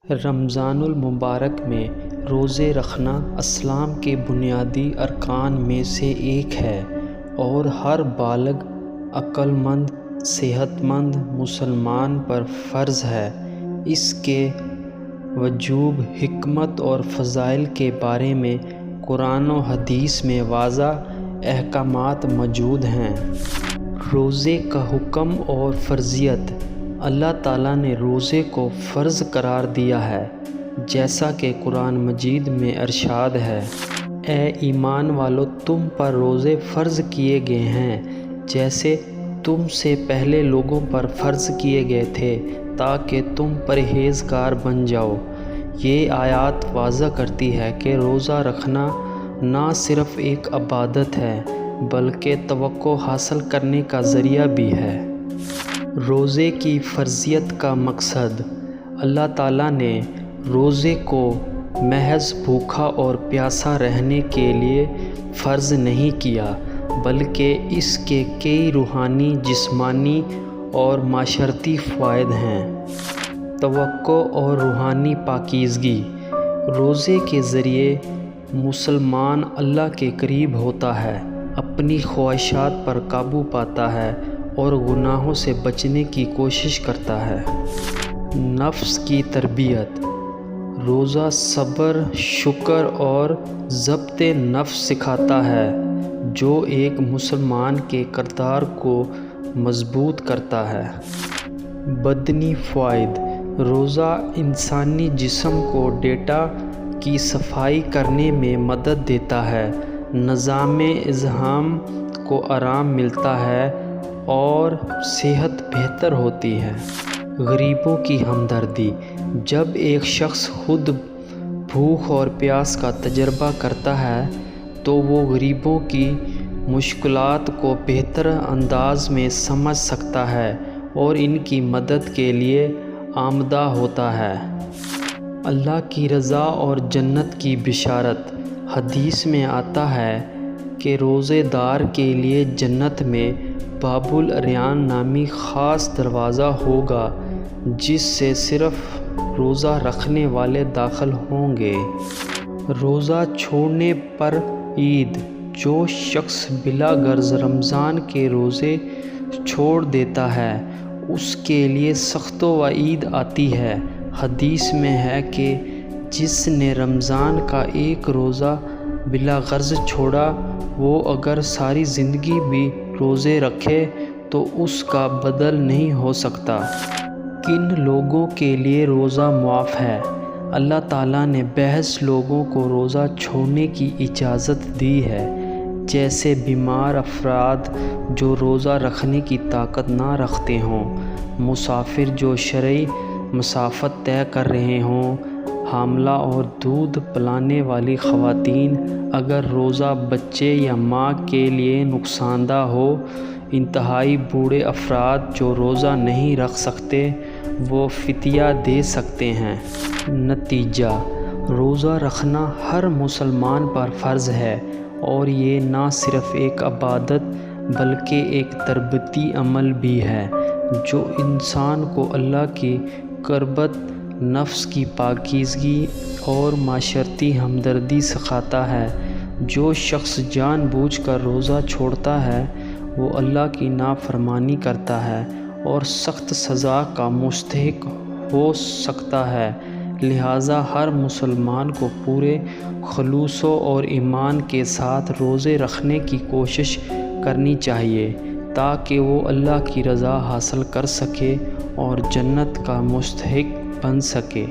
رمضان المبارک میں روزے رکھنا اسلام کے بنیادی ارکان میں سے ایک ہے اور ہر بالغ عقل مند صحت مند مسلمان پر فرض ہے۔ اس کے وجوب، حکمت اور فضائل کے بارے میں قرآن و حدیث میں واضح احکامات موجود ہیں۔ روزے کا حکم اور فرضیت۔ اللہ تعالیٰ نے روزے کو فرض قرار دیا ہے، جیسا کہ قرآن مجید میں ارشاد ہے: اے ایمان والو، تم پر روزے فرض کیے گئے ہیں جیسے تم سے پہلے لوگوں پر فرض کیے گئے تھے تاکہ تم پرہیزگار بن جاؤ۔ یہ آیات واضح کرتی ہے کہ روزہ رکھنا نہ صرف ایک عبادت ہے بلکہ توقع حاصل کرنے کا ذریعہ بھی ہے۔ روزے کی فرضیت کا مقصد: اللہ تعالیٰ نے روزے کو محض بھوکا اور پیاسا رہنے کے لیے فرض نہیں کیا بلکہ اس کے کئی روحانی، جسمانی اور معاشرتی فوائد ہیں۔ توقع اور روحانی پاکیزگی۔ روزے کے ذریعے مسلمان اللہ کے قریب ہوتا ہے، اپنی خواہشات پر قابو پاتا ہے اور گناہوں سے بچنے کی کوشش کرتا ہے۔ نفس کی تربیت۔ روزہ صبر، شکر اور ضبط نفس سکھاتا ہے، جو ایک مسلمان کے کردار کو مضبوط کرتا ہے۔ بدنی فوائد۔ روزہ انسانی جسم کو ڈیٹا کی صفائی کرنے میں مدد دیتا ہے، نظام اذہان کو آرام ملتا ہے اور صحت بہتر ہوتی ہے۔ غریبوں کی ہمدردی۔ جب ایک شخص خود بھوک اور پیاس کا تجربہ کرتا ہے تو وہ غریبوں کی مشکلات کو بہتر انداز میں سمجھ سکتا ہے اور ان کی مدد کے لیے آمادہ ہوتا ہے۔ اللہ کی رضا اور جنت کی بشارت۔ حدیث میں آتا ہے کہ روزے دار کے لیے جنت میں باب الریان نامی خاص دروازہ ہوگا جس سے صرف روزہ رکھنے والے داخل ہوں گے۔ روزہ چھوڑنے پر عید۔ جو شخص بلا غرض رمضان کے روزے چھوڑ دیتا ہے اس کے لیے سخت وعید آتی ہے۔ حدیث میں ہے کہ جس نے رمضان کا ایک روزہ بلا غرض چھوڑا، وہ اگر ساری زندگی بھی روزے رکھے تو اس کا بدل نہیں ہو سکتا۔ کن لوگوں کے لیے روزہ معاف ہے؟ اللہ تعالیٰ نے بعض لوگوں کو روزہ چھوڑنے کی اجازت دی ہے، جیسے بیمار افراد جو روزہ رکھنے کی طاقت نہ رکھتے ہوں، مسافر جو شرعی مسافت طے کر رہے ہوں، حاملہ اور دودھ پلانے والی خواتین۔ اگر روزہ بچے یا ماں کے لیے نقصان دہ ہو، انتہائی بوڑھے افراد جو روزہ نہیں رکھ سکتے وہ فدیہ دے سکتے ہیں۔ نتیجہ: روزہ رکھنا ہر مسلمان پر فرض ہے اور یہ نہ صرف ایک عبادت بلکہ ایک تربیتی عمل بھی ہے جو انسان کو اللہ کی قربت، نفس کی پاکیزگی اور معاشرتی ہمدردی سکھاتا ہے۔ جو شخص جان بوجھ کر روزہ چھوڑتا ہے وہ اللہ کی نافرمانی کرتا ہے اور سخت سزا کا مستحق ہو سکتا ہے۔ لہٰذا ہر مسلمان کو پورے خلوص اور ایمان کے ساتھ روزے رکھنے کی کوشش کرنی چاہیے تاکہ وہ اللہ کی رضا حاصل کر سکے اور جنت کا مستحق بن سکے۔